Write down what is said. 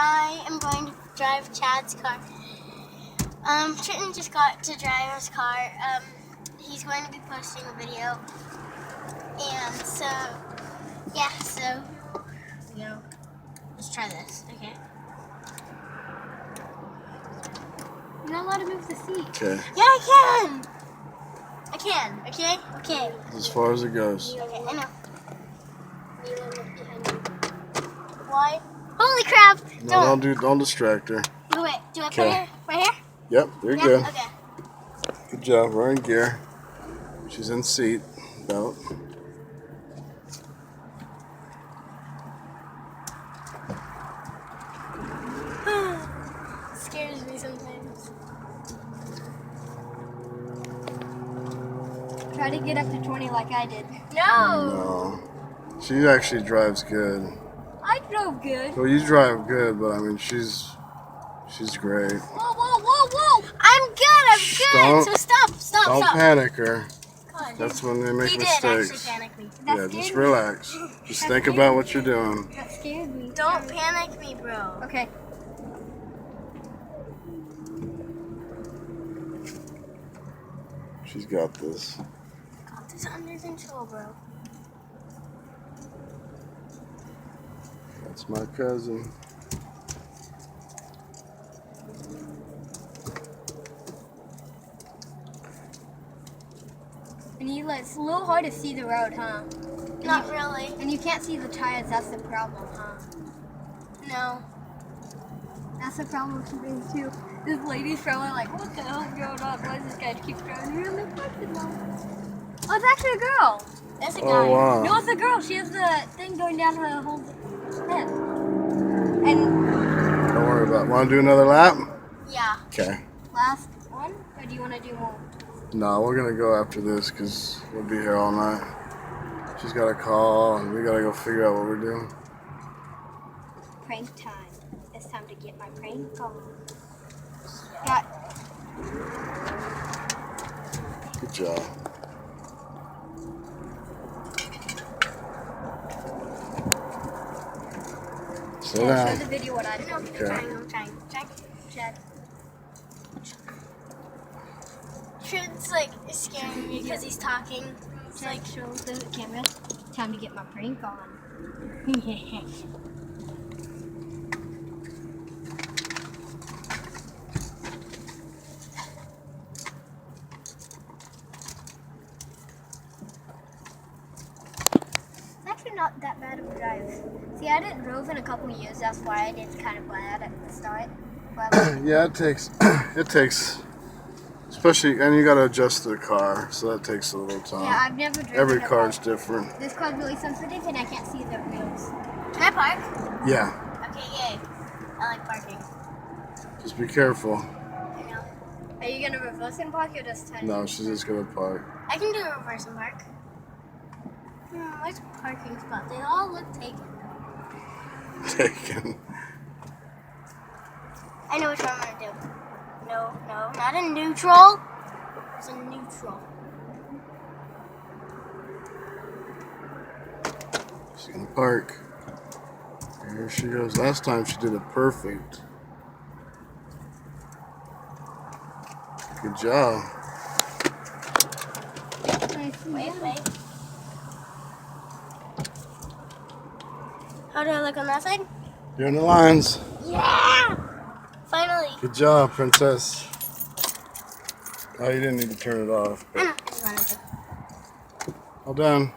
I am going to drive Chad's car. Trenton just got to drive his car. He's going to be posting a video. And so, yeah, so, let's try this, okay? You're not allowed to move the seat. Okay. Yeah, I can! I can, okay? Okay. As far as it goes. Okay, I know. Why? Holy crap! No, don't distract her. Wait, do I put her right here? Yep, you're good. Okay. Good job. We're in gear. She's in seat belt. Scares me sometimes. Try to get up to 20 like I did. No! No. She actually drives good. I drove good. Well, you drive good, but I mean, she's great. Whoa, whoa, whoa, whoa! I'm good! So stop. Don't panic her. God, That's when they make he did mistakes. actually panic me. Yeah, just relax. Just think about what you're doing. That scared me. Don't panic me, bro. Okay. She's got this. Got this under control, bro. That's my cousin. Aniela, it's a little hard to see the road, huh? Not really. And you can't see the tires, that's the problem, huh? No. That's the problem for me too. This lady's probably like, what the hell's going on? Why does this guy keep driving here? I'm like, what the hell? Oh, it's actually a girl. That's a guy. Oh, wow. No, it's a girl. She has the thing going down her whole head. And Don't worry about it. Want to do another lap? Yeah. Okay. last one, or do you want to do more? No, we're going to go after this because we'll be here all night. She's got a call and we got to go figure out what we're doing. Prank time. It's time to get my prank on. Got Good job. Sit show down. the video what I did. I'm trying. Check. Trent's like scaring me because he's talking. It's like show the camera. Time to get my prank on. It's actually not that bad of a drive. See, I didn't drove in a couple years. That's why I did kind of glad at the start. But Yeah, it takes, especially, and you got to adjust the car, so that takes a little time. yeah, I've never driven. Every a car's car. different. This car's really sensitive, and I can't see the wheels. Can I park? Yeah, Okay, yay. I like parking. just be careful. I know. Are you gonna reverse and park or just turn? No, she's just gonna park. I can do a reverse and park. Where's parking spot? They all look taken. Taken. I know which one I'm gonna do. No, not a neutral. There's a neutral. She's gonna park. Here she goes. Last time she did it perfect. Good job. Wait. How do I look on that side? You're in the lines. Yeah! Finally. Good job, princess. Oh, you didn't need to turn it off. I know. All done.